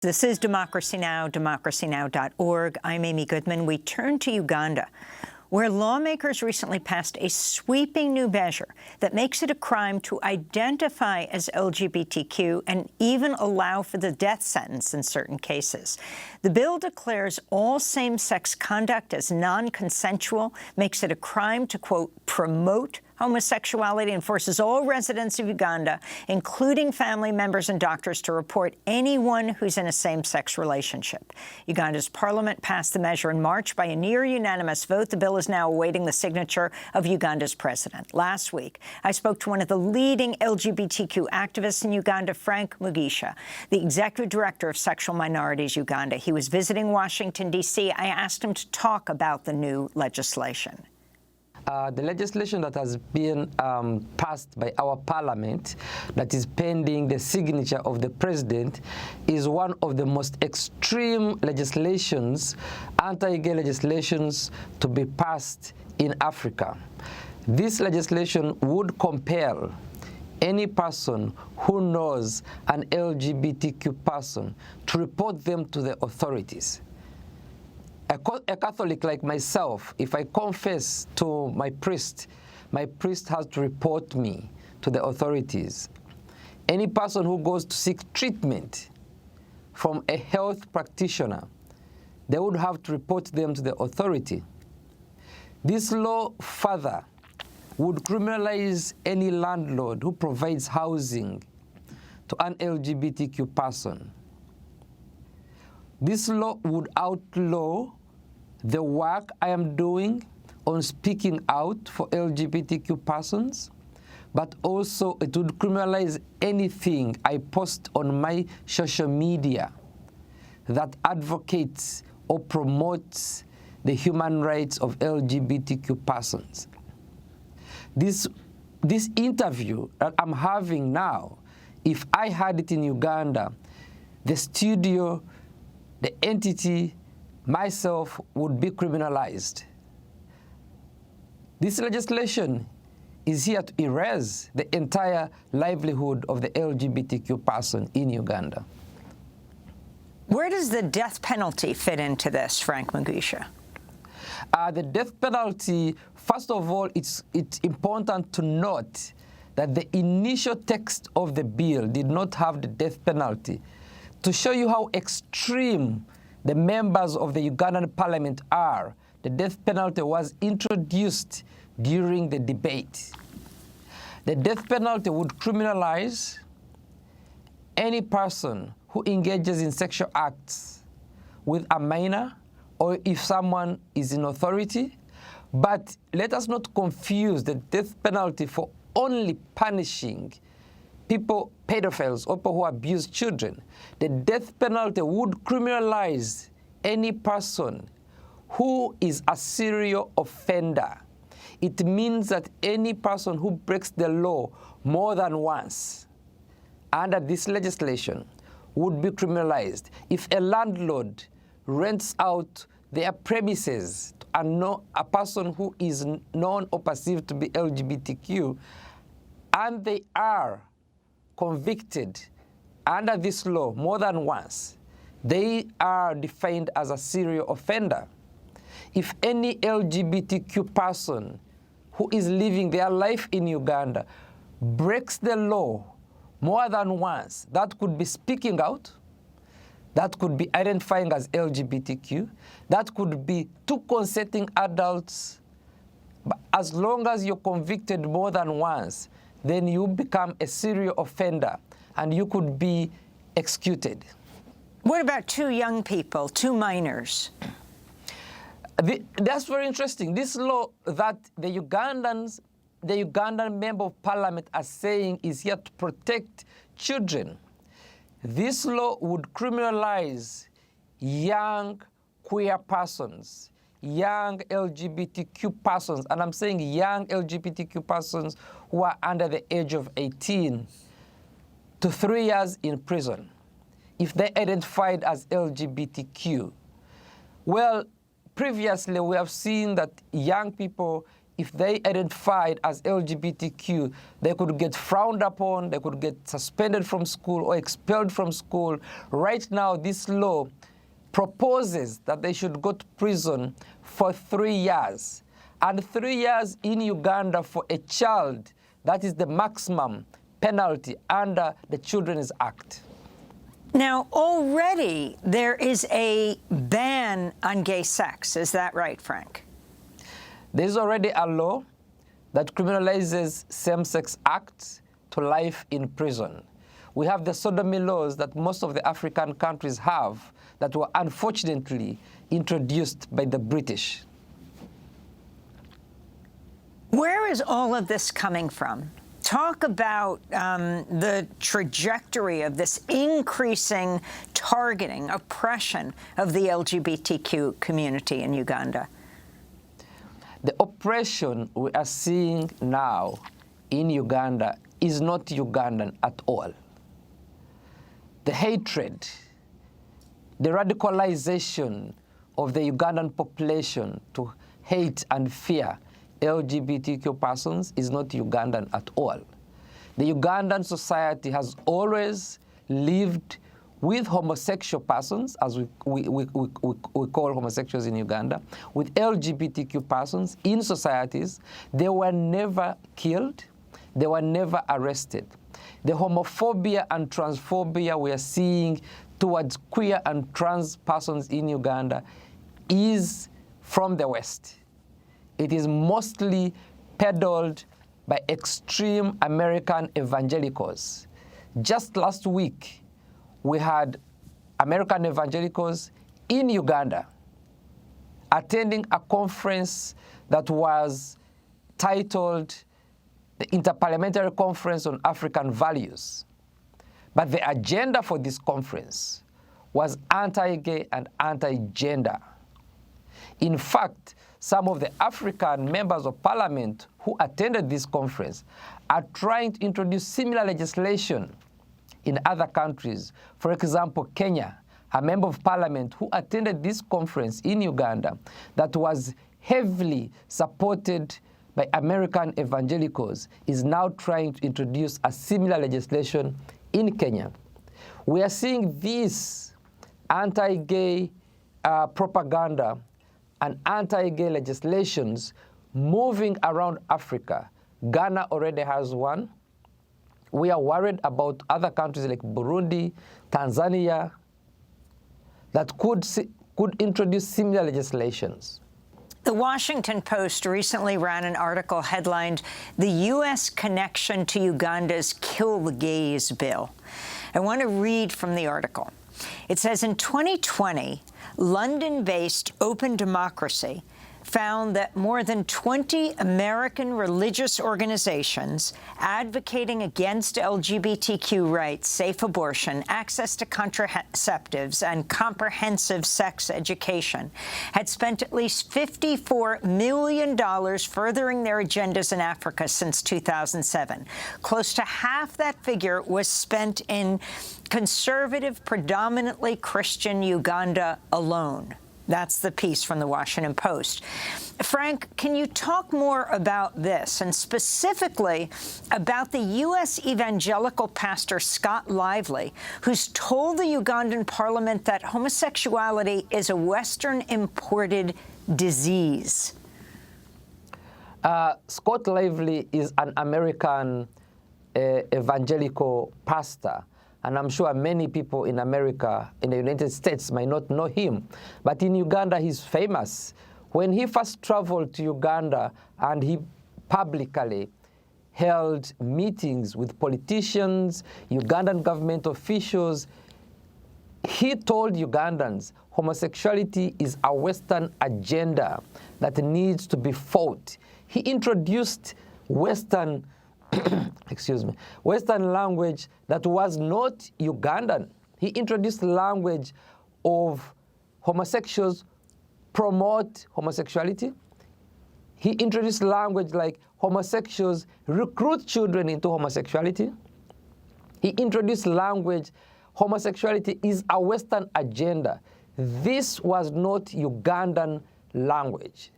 This is Democracy Now!, democracynow.org. I'm Amy Goodman. We turn to Uganda, where lawmakers recently passed a sweeping new measure that makes it a crime to identify as LGBTQ and even allow for the death sentence in certain cases. The bill declares all same-sex conduct as non-consensual, makes it a crime to, quote, promote homosexuality, and forces all residents of Uganda, including family members and doctors, to report anyone who's in a same-sex relationship. Uganda's parliament passed the measure in March by a near-unanimous vote. The bill is now awaiting the signature of Uganda's president. Last week, I spoke to one of the leading LGBTQ activists in Uganda, Frank Mugisha, the executive director of Sexual Minorities Uganda. He was visiting Washington, D.C. I asked him to talk about the new legislation. The legislation that has been passed by our parliament, that is pending the signature of the president, is one of the most extreme legislations, anti-gay legislations, to be passed in Africa. This legislation would compel any person who knows an LGBTQ person to report them to the authorities. A Catholic like myself, if I confess to my priest has to report me to the authorities. Any person who goes to seek treatment from a health practitioner, they would have to report them to the authority. This law further would criminalize any landlord who provides housing to an LGBTQ person. This law would outlaw the work I am doing on speaking out for LGBTQ persons, but also it would criminalize anything I post on my social media that advocates or promotes the human rights of LGBTQ persons. This interview that I'm having now, if I had it in Uganda, the studio, the entity, myself would be criminalized. This legislation is here to erase the entire livelihood of the LGBTQ person in Uganda. Where does the death penalty fit into this, Frank Mugisha? The death penalty, first of all, it's important to note that the initial text of the bill did not have the death penalty. To show you how extreme the members of the Ugandan parliament are, the death penalty was introduced during the debate. The death penalty would criminalize any person who engages in sexual acts with a minor or if someone is in authority. But let us not confuse the death penalty for only punishing people, pedophiles, or people who abuse children. The death penalty would criminalize any person who is a serial offender. It means that any person who breaks the law more than once under this legislation would be criminalized. If a landlord rents out their premises to a person who is known or perceived to be LGBTQ, and they are convicted under this law more than once, they are defined as a serial offender. If any LGBTQ person who is living their life in Uganda breaks the law more than once, that could be speaking out, that could be identifying as LGBTQ, that could be two consenting adults. But as long as you're convicted more than once, then you become a serial offender and you could be executed. What about two young people, two minors? That's very interesting. This law that the Ugandan member of parliament are saying is here to protect children. This law would criminalize young queer persons, young LGBTQ persons, and I'm saying young LGBTQ persons who are under the age of 18 to 3 years in prison if they identified as LGBTQ. Well, previously we have seen that young people if they identified as LGBTQ, they could get frowned upon, they could get suspended from school or expelled from school. Right now, this law proposes that they should go to prison for 3 years. And 3 years in Uganda for a child, that is the maximum penalty under the Children's Act. Now, already there is a ban on gay sex. Is that right, Frank? There's already a law that criminalizes same-sex acts to life in prison. We have the sodomy laws that most of the African countries have that were unfortunately introduced by the British. Where is all of this coming from? Talk about the trajectory of this increasing targeting, oppression of the LGBTQ community in Uganda. The oppression we are seeing now in Uganda is not Ugandan at all. The hatred, the radicalization of the Ugandan population to hate and fear LGBTQ persons is not Ugandan at all. The Ugandan society has always lived with homosexual persons, as we call homosexuals in Uganda, with LGBTQ persons in societies. They were never killed. They were never arrested. The homophobia and transphobia we are seeing towards queer and trans persons in Uganda is from the West. It is mostly peddled by extreme American evangelicals. Just last week, we had American evangelicals in Uganda attending a conference that was titled the Interparliamentary Conference on African Values. But the agenda for this conference was anti-gay and anti-gender. In fact, some of the African members of parliament who attended this conference are trying to introduce similar legislation in other countries. For example, Kenya, a member of parliament who attended this conference in Uganda that was heavily supported by American evangelicals, is now trying to introduce a similar legislation in Kenya. We are seeing this anti-gay propaganda and anti-gay legislations moving around Africa. Ghana already has one. We are worried about other countries like Burundi, Tanzania, that could introduce similar legislations. The Washington Post recently ran an article headlined, "The U.S. Connection to Uganda's Kill the Gays Bill." I want to read from the article. It says, in 2020, London-based Open Democracy found that more than 20 American religious organizations advocating against LGBTQ rights, safe abortion, access to contraceptives, and comprehensive sex education had spent at least $54 million furthering their agendas in Africa since 2007. Close to half that figure was spent in conservative, predominantly Christian Uganda alone. That's the piece from the Washington Post. Frank, can you talk more about this, and specifically about the U.S. evangelical pastor Scott Lively, who's told the Ugandan parliament that homosexuality is a Western-imported disease? Scott Lively is an American evangelical pastor. And I'm sure many people in America, in the United States, might not know him. But in Uganda, he's famous. When he first traveled to Uganda and he publicly held meetings with politicians, Ugandan government officials, he told Ugandans homosexuality is a Western agenda that needs to be fought. He introduced Western Western language that was not Ugandan. He introduced language of homosexuals promote homosexuality. He introduced language like homosexuals recruit children into homosexuality. He introduced language, homosexuality is a Western agenda. This was not Ugandan language.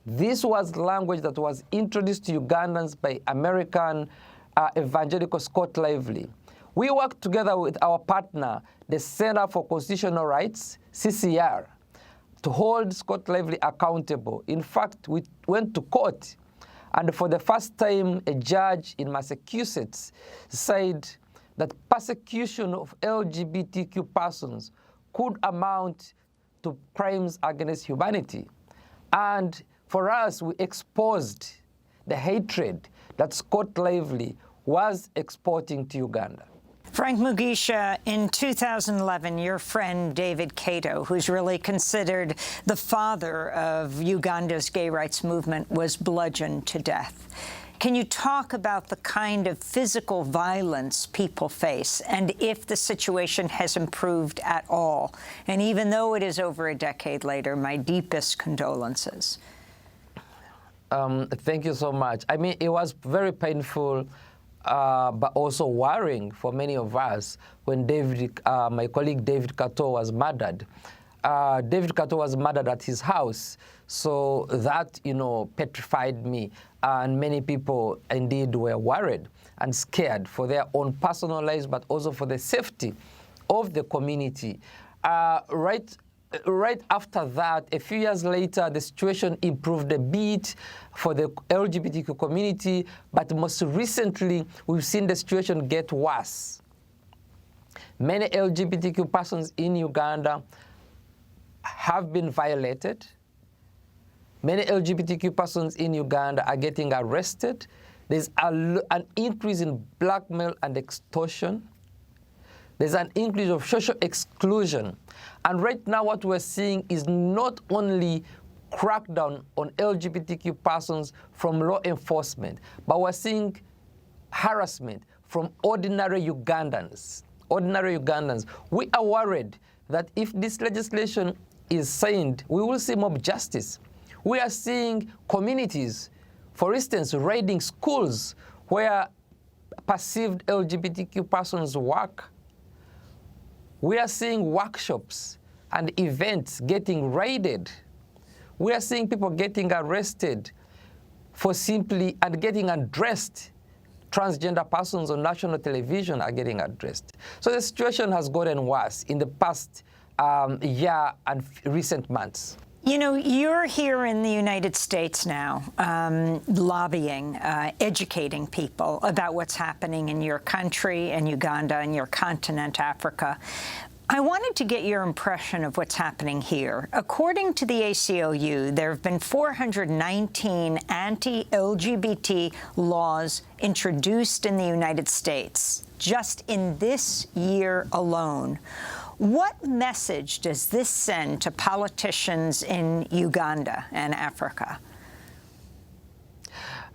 This was language that was introduced to Ugandans by American evangelical Scott Lively. We worked together with our partner, the Center for Constitutional Rights, CCR, to hold Scott Lively accountable. In fact, we went to court, and for the first time, a judge in Massachusetts said that persecution of LGBTQ persons could amount to crimes against humanity. And for us, we exposed the hatred that Scott Lively was exporting to Uganda. Frank Mugisha, in 2011, your friend David Kato, who's really considered the father of Uganda's gay rights movement, was bludgeoned to death. Can you talk about the kind of physical violence people face and if the situation has improved at all? And even though it is over a decade later, my deepest condolences. Thank you so much. I mean, it was very painful, but also worrying for many of us when my colleague David Kato was murdered. David Kato was murdered at his house, so that, petrified me, and many people indeed were worried and scared for their own personal lives, but also for the safety of the community. Right after that, a few years later, the situation improved a bit for the LGBTQ community, but most recently, we've seen the situation get worse. Many LGBTQ persons in Uganda have been violated. Many LGBTQ persons in Uganda are getting arrested. There's an increase in blackmail and extortion. There's an increase of social exclusion. And right now what we're seeing is not only crackdown on LGBTQ persons from law enforcement, but we're seeing harassment from ordinary Ugandans. We are worried that if this legislation is signed, we will see mob justice. We are seeing communities, for instance, raiding schools where perceived LGBTQ persons work. We are seeing workshops and events getting raided. We are seeing people getting arrested for simply and getting undressed. Transgender persons on national television are getting addressed. So the situation has gotten worse in the past year and recent months. You're here in the United States now, lobbying, educating people about what's happening in your country and Uganda and your continent, Africa. I wanted to get your impression of what's happening here. According to the ACLU, there have been 419 anti-LGBT laws introduced in the United States just in this year alone. What message does this send to politicians in Uganda and Africa?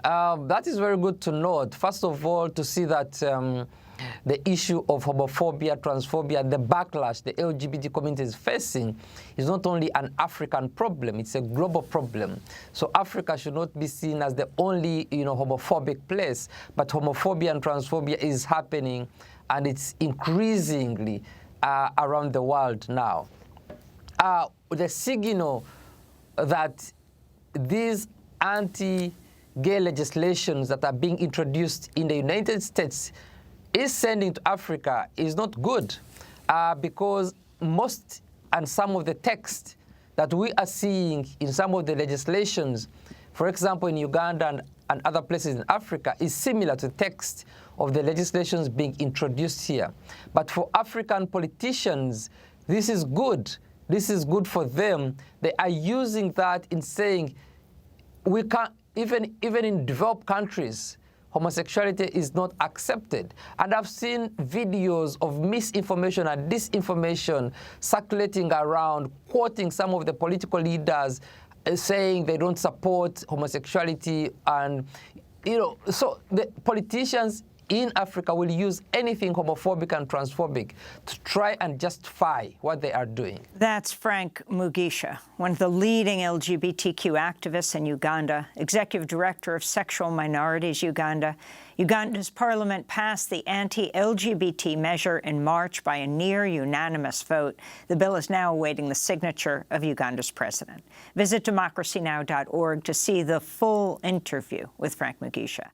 That is very good to note. First of all, to see that the issue of homophobia, transphobia, and the backlash the LGBT community is facing is not only an African problem, it's a global problem. So Africa should not be seen as the only, homophobic place, but homophobia and transphobia is happening, and it's increasingly around the world now. The signal that these anti-gay legislations that are being introduced in the United States is sending to Africa is not good, because most and some of the text that we are seeing in some of the legislations, for example, in Uganda and other places in Africa, is similar to the text of the legislations being introduced here. But for African politicians, this is good. This is good for them. They are using that in saying, we can't, even in developed countries, homosexuality is not accepted. And I've seen videos of misinformation and disinformation circulating around, quoting some of the political leaders saying they don't support homosexuality. And, so the politicians in Africa will use anything homophobic and transphobic to try and justify what they are doing. That's Frank Mugisha, one of the leading LGBTQ activists in Uganda, executive director of Sexual Minorities Uganda. Uganda's parliament passed the anti-LGBT measure in March by a near-unanimous vote. The bill is now awaiting the signature of Uganda's president. Visit democracynow.org to see the full interview with Frank Mugisha.